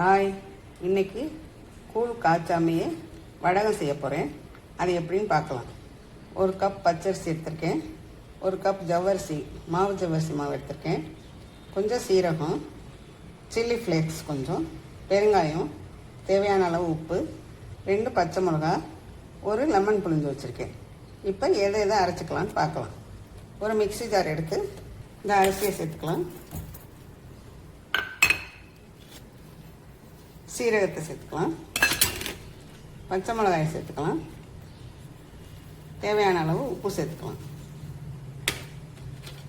Hi, இன்னைக்கு கூழ் காய்ச்சாமையே வடகம் செய்ய போகிறேன். அது எப்படின்னு பார்க்கலாம். ஒரு கப் பச்சரிசி எடுத்திருக்கேன், ஒரு கப் ஜவ்வரிசி ஜவ்வரிசி மாவு எடுத்திருக்கேன், கொஞ்சம் சீரகம், சில்லி ஃப்ளேக்ஸ் கொஞ்சம், பெருங்காயம், தேவையான அளவு உப்பு, 2 பச்சை மிளகா, ஒரு லெமன் புழிஞ்சு வச்சுருக்கேன். இப்போ எதை அரைச்சிக்கலான்னு பார்க்கலாம். ஒரு மிக்ஸி ஜார் எடுத்து இந்த அரிசியை சேர்த்துக்கலாம். சீரகத்தை சேர்த்துக்கலாம், பச்சை மிளகாயை சேர்த்துக்கலாம், தேவையான அளவு உப்பு சேர்த்துக்கலாம்.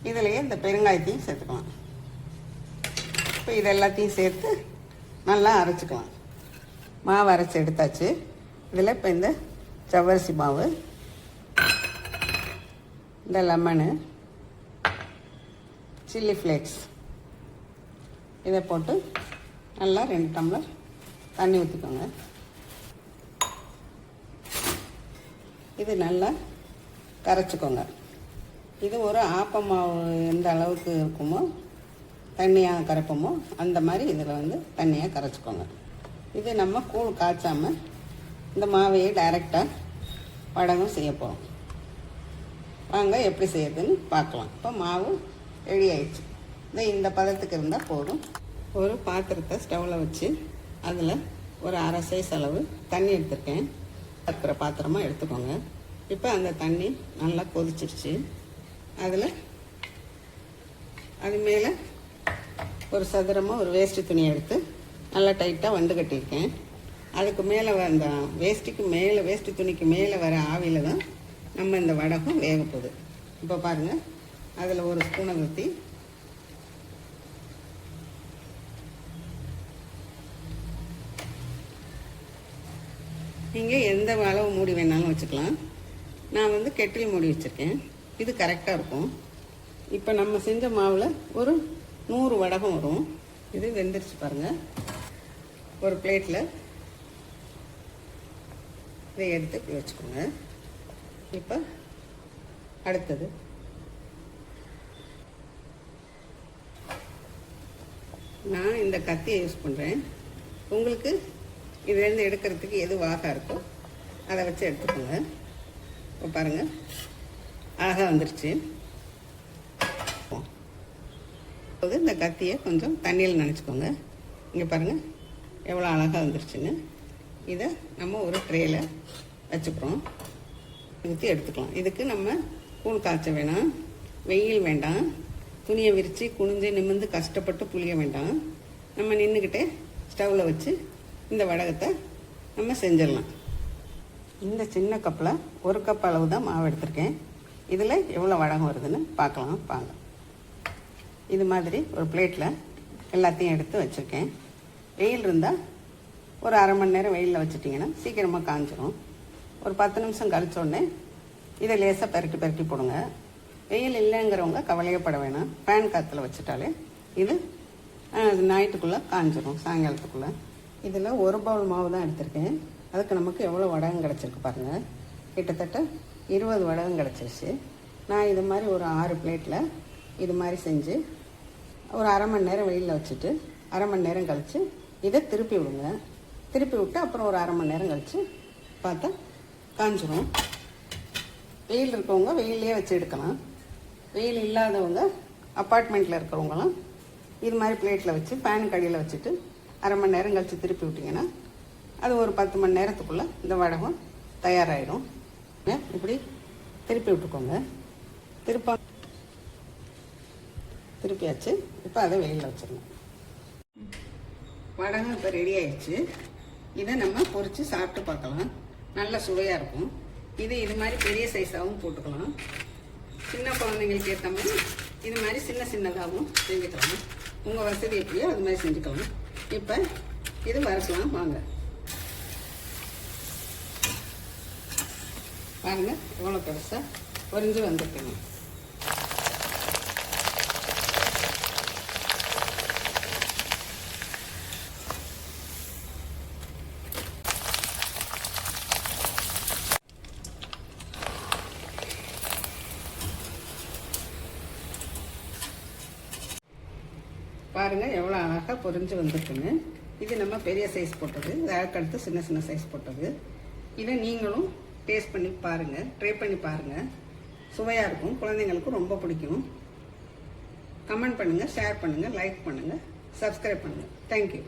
இதிலேயே இந்த பெருங்காயத்தையும் சேர்த்துக்கலாம். இப்போ இது எல்லாத்தையும் சேர்த்து நல்லா அரைச்சிக்கலாம். மாவு அரைச்சி எடுத்தாச்சு. இதில் இப்போ இந்த ஜவ்வரிசி மாவு, இந்த லெமனு, சில்லி ஃப்ளேக்ஸ் இதை போட்டு நல்லா 2 டம்ளர் தண்ணி ஊற்றிக்கோங்க. இது நல்லா கரைச்சிக்கோங்க. இது ஒரு ஆப்ப மாவு எந்த அளவுக்கு இருக்குமோ தண்ணியாக கரைப்போமோ அந்த மாதிரி இதில் தண்ணியாக கரைச்சிக்கோங்க. இது நம்ம கூழ் காய்ச்சாமல் இந்த மாவையே டைரெக்டாக வடகம் செய்ய போகிறோம். வாங்க எப்படி செய்யறதுன்னு பார்க்கலாம். இப்போ மாவு ரெடி ஆயிடுச்சு. இந்த பதத்துக்கு இருந்தால் போதும். ஒரு பாத்திரத்தை ஸ்டவ்வில் வச்சு அதில் ஒரு அரை சைஸ் அளவு தண்ணி எடுத்துருக்கேன். இருக்கிற பாத்திரமாக எடுத்துக்கோங்க. இப்போ அந்த தண்ணி நல்லா கொதிச்சிருச்சு. அதில் அது மேலே ஒரு சதுரமாக ஒரு வேஷ்டி துணியை எடுத்து நல்லா டைட்டாக வண்டு கட்டியிருக்கேன். அதுக்கு மேலே அந்த வேஷ்டி துணிக்கு மேலே வர ஆவியில் தான் நம்ம இந்த வடகம் வேக போகுது. இப்போ பாருங்கள், அதில் ஒரு ஸ்பூனை ஊற்றி நீங்கள் எந்த அளவு மூடி வேணாலும் வச்சுக்கலாம். நான் கெட்டில் மூடி வச்சுருக்கேன். இது கரெக்டாக இருக்கும். இப்போ நம்ம செஞ்ச மாவில் ஒரு 100 வடகம் வரும். இது வெந்துருச்சு பாருங்கள். ஒரு பிளேட்டில் இதை எடுத்து இப்படி வச்சுக்கோங்க. இப்போ அடுத்தது நான் இந்த கத்தியை யூஸ் பண்ணுறேன். உங்களுக்கு இதுலேருந்து எடுக்கிறதுக்கு எது வாகா இருக்கோ அதை வச்சு எடுத்துக்கோங்க. இப்போ பாருங்கள், அழகாக வந்துருச்சு. இப்போது இந்த கத்தியை கொஞ்சம் தண்ணியில் நனைச்சிக்கோங்க. இங்கே பாருங்கள் எவ்வளோ அழகாக வந்துருச்சுன்னு. இதை நம்ம ஒரு ட்ரேயில் வச்சுக்கிறோம். ஊற்றி எடுத்துக்கலாம். இதுக்கு நம்ம கூழ் காய்ச்ச வேணாம், வெயில் வேண்டாம், துணியை விரித்து குனிஞ்சு நிமிர்ந்து கஷ்டப்பட்டு புளிய வேண்டாம். நம்ம நின்றுக்கிட்டே ஸ்டவ்வில் வச்சு இந்த வடகத்தை நம்ம செஞ்சிடலாம். இந்த சின்ன கப்பில் 1 கப் அளவு தான் மாவு எடுத்திருக்கேன். இதில் எவ்வளோ வடகம் வருதுன்னு பார்க்கலாம் வாங்க. இது மாதிரி ஒரு பிளேட்டில் எல்லாத்தையும் எடுத்து வச்சுருக்கேன். வெயில் இருந்தால் ஒரு அரை மணி நேரம் வெயிலில் வச்சுட்டிங்கன்னா சீக்கிரமாக காஞ்சிரும். ஒரு 10 நிமிஷம் கழிச்சோடனே இதை லேசாக பெரட்டி போடுங்க. வெயில் இல்லைங்கிறவங்க கவலையப்பட வேணாம். ஃபேன் காற்றுல வச்சுட்டாலே இது நைட்டுக்குள்ளே காஞ்சிரும், சாயங்காலத்துக்குள்ளே. இதில் 1 பவுல் மாவு தான் எடுத்திருக்கேன். அதுக்கு நமக்கு எவ்வளோ வடகம் கிடச்சிருக்கு பாருங்கள். கிட்டத்தட்ட 20 வடகம் கிடச்சிருச்சு. நான் இது மாதிரி ஒரு 6 பிளேட்டில் இது மாதிரி செஞ்சு ஒரு அரை மணி நேரம் வெயிலில் வச்சுட்டு அரை மணி நேரம் கழித்து இதை திருப்பி விடுங்க. திருப்பி விட்டு அப்புறம் ஒரு அரை மணி நேரம் கழித்து பார்த்தா காஞ்சிரும். வெயில் இருக்கவங்க வெயிலே வச்சு எடுக்கலாம். வெயில் இல்லாதவங்க அப்பார்ட்மெண்ட்டில் இருக்கிறவங்களாம் இது மாதிரி பிளேட்டில் வச்சு ஃபேன் கடியில் வச்சுட்டு அரை மணி நேரம் கழித்து திருப்பி விட்டிங்கன்னா அது ஒரு 10 மணி நேரத்துக்குள்ளே இந்த வடகம் தயாராகிடும். இப்படி திருப்பி விட்டுக்கோங்க. திருப்பியாச்சு. இப்போ அதை வெயிலில் வச்சிடணும். வடகம் இப்போ ரெடி ஆயிடுச்சு. இதை நம்ம பொரித்து சாப்பிட்டு பார்க்கலாம். நல்ல சுவையாக இருக்கும். இது மாதிரி பெரிய சைஸாகவும் போட்டுக்கலாம். சின்ன குழந்தைங்களுக்கு ஏற்ற மாதிரி இது மாதிரி சின்னதாகவும் செஞ்சுக்கலாம். உங்கள் வசதி எப்படியோ அது மாதிரி செஞ்சுக்கலாம். இப்போ இது வறுக்கலாம் வாங்க. பாருங்கள் எவ்வளோ பெருசாக பொரிஞ்சு வந்துருக்குங்க. பாருங்கள் எவ்வளோ அழகாக பொரிஞ்சு வந்துருக்குன்னு. இது நம்ம பெரிய சைஸ் போட்டது, இது அதுக்கடுத்து சின்ன சின்ன சைஸ் போட்டது. இதை நீங்களும் டேஸ்ட் பண்ணி பாருங்கள், ட்ரை பண்ணி பாருங்கள். சுவையாக இருக்கும், குழந்தைங்களுக்கும் ரொம்ப பிடிக்கும். கமெண்ட் பண்ணுங்கள், ஷேர் பண்ணுங்கள், லைக் பண்ணுங்கள், சப்ஸ்கிரைப் பண்ணுங்கள். தேங்க்யூ.